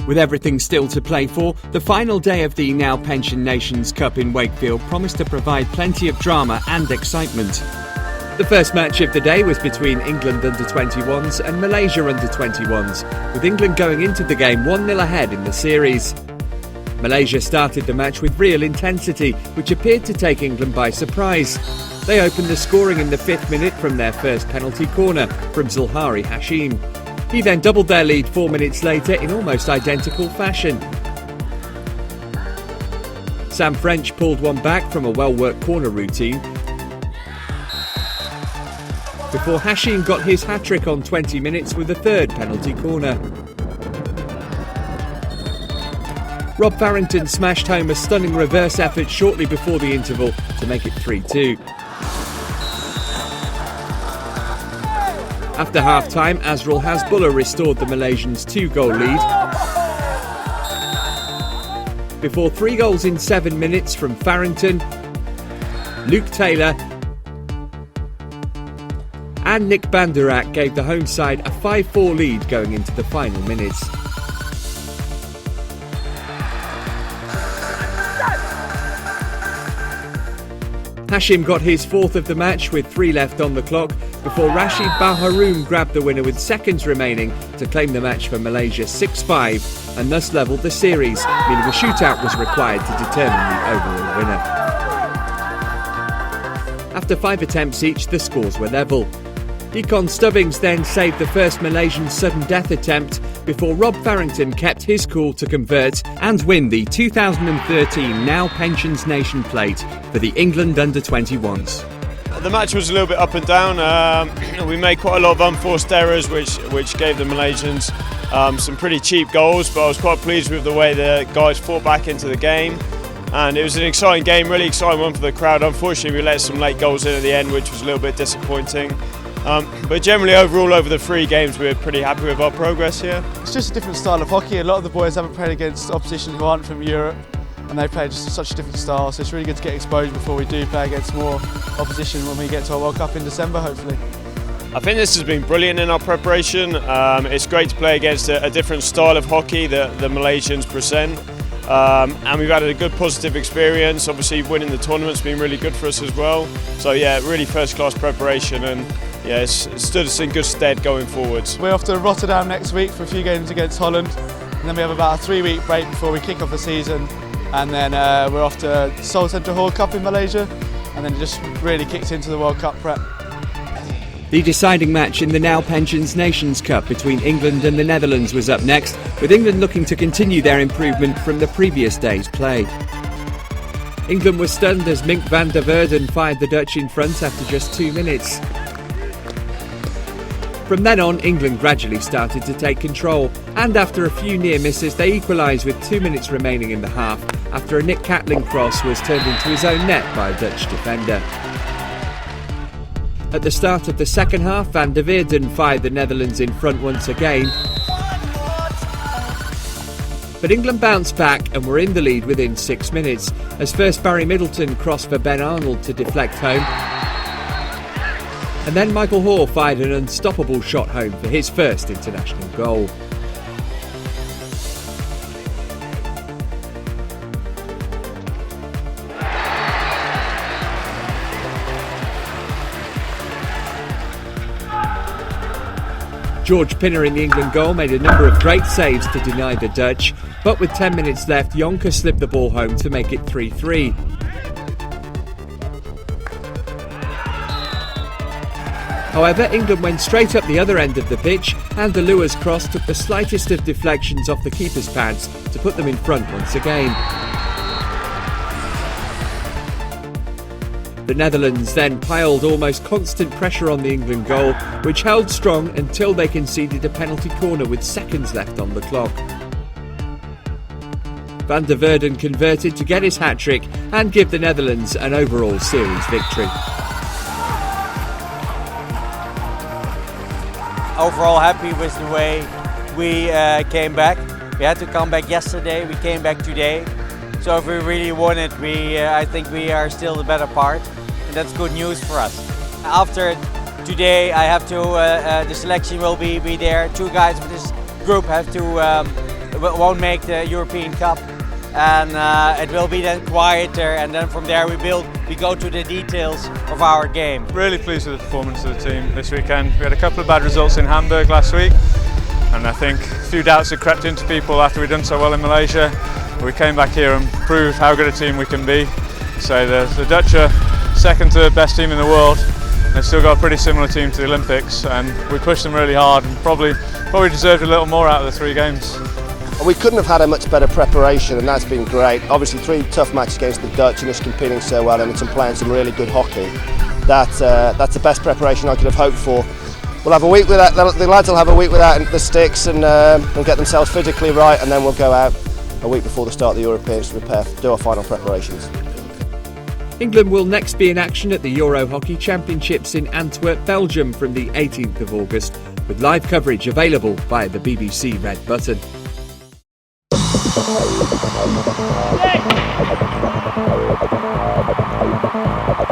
With everything still to play for, the final day of the now pensioned Nations Cup in Wakefield promised to provide plenty of drama and excitement. The first match of the day was between England under-21s and Malaysia under-21s, with England going into the game 1-0 ahead in the series. Malaysia started the match with real intensity, which appeared to take England by surprise. They opened the scoring in the 5th minute from their first penalty corner from Zulhari Hashim. He then doubled their lead 4 minutes later in almost identical fashion. Sam French pulled one back from a well-worked corner routine before Hashim got his hat-trick on 20 minutes with a third penalty corner. Rob Farrington smashed home a stunning reverse effort shortly before the interval to make it 3-2. After half-time, Azrul Hasbullah restored the Malaysians' 2-goal lead before 3 goals in 7 minutes from Farrington, Luke Taylor and Nick Bandurak gave the home side a 5-4 lead going into the final minutes. Hashim got his 4th of the match with 3 left on the clock before Rashid Baharoom grabbed the winner with seconds remaining to claim the match for Malaysia 6-5 and thus levelled the series, meaning a shootout was required to determine the overall winner. After 5 attempts each, the scores were level. Deacon Stubbings then saved the first Malaysian sudden death attempt before Rob Farrington kept his cool to convert and win the 2013 Now Pensions Nation Plate for the England under-21s. The match was a little bit up and down. We made quite a lot of unforced errors which gave the Malaysians some pretty cheap goals, but I was quite pleased with the way the guys fought back into the game. And it was an exciting game, really exciting one for the crowd. Unfortunately, we let some late goals in at the end, which was a little bit disappointing. But generally, overall, over the 3 games, we're pretty happy with our progress here. It's just a different style of hockey. A lot of the boys haven't played against opposition who aren't from Europe, and they play just such a different style. So it's really good to get exposed before we do play against more opposition when we get to our World Cup in December, hopefully. I think this has been brilliant in our preparation. It's great to play against a different style of hockey that the Malaysians present. And we've had a good positive experience. Obviously winning the tournament's been really good for us as well. So yeah, really first class preparation, and yeah, it's stood us in good stead going forwards. We're off to Rotterdam next week for a few games against Holland, and then we have about a 3-week break before we kick off the season, and then we're off to Seoul Central Hall Cup in Malaysia, and then just really kicked into the World Cup prep. The deciding match in the Now Pensions Nations Cup between England and the Netherlands was up next, with England looking to continue their improvement from the previous day's play. England was stunned as Mink van der Verden fired the Dutch in front after just 2 minutes. From then on, England gradually started to take control, and after a few near misses, they equalised with 2 minutes remaining in the half after a Nick Catling cross was turned into his own net by a Dutch defender. At the start of the second half, Van der Verden fired the Netherlands in front once again. But England bounced back and were in the lead within 6 minutes, as first Barry Middleton crossed for Ben Arnold to deflect home. And then Michael Hoare fired an unstoppable shot home for his first international goal. George Pinner in the England goal made a number of great saves to deny the Dutch, but with 10 minutes left, Jonker slipped the ball home to make it 3-3. However, England went straight up the other end of the pitch, and the Lewis cross took the slightest of deflections off the keeper's pads to put them in front once again. The Netherlands then piled almost constant pressure on the England goal, which held strong until they conceded a penalty corner with seconds left on the clock. Van der Verden converted to get his hat-trick and give the Netherlands an overall series victory. Overall happy with the way we came back. We had to come back yesterday, we came back today. So if we really won it, I think we are still the better part, and that's good news for us. After today, I have to. The selection will be there. 2 guys of this group have to won't make the European Cup, and it will be then quieter. And then from there we go to the details of our game. Really pleased with the performance of the team this weekend. We had a couple of bad results in Hamburg last week, and I think a few doubts had crept into people after we'd done so well in Malaysia. We came back here and proved how good a team we can be. So the Dutch are second to best team in the world. They've still got a pretty similar team to the Olympics, and we pushed them really hard and probably deserved a little more out of the 3 games. We couldn't have had a much better preparation, and that's been great. Obviously 3 tough matches against the Dutch and us competing so well and playing some really good hockey. That's the best preparation I could have hoped for. We'll have a week with that. The lads will have a week without the sticks and get themselves physically right, and then we'll go out a week before the start of the Europeans to do our final preparations. England will next be in action at the Euro Hockey Championships in Antwerp, Belgium from the 18th of August, with live coverage available via the BBC Red Button. Hey!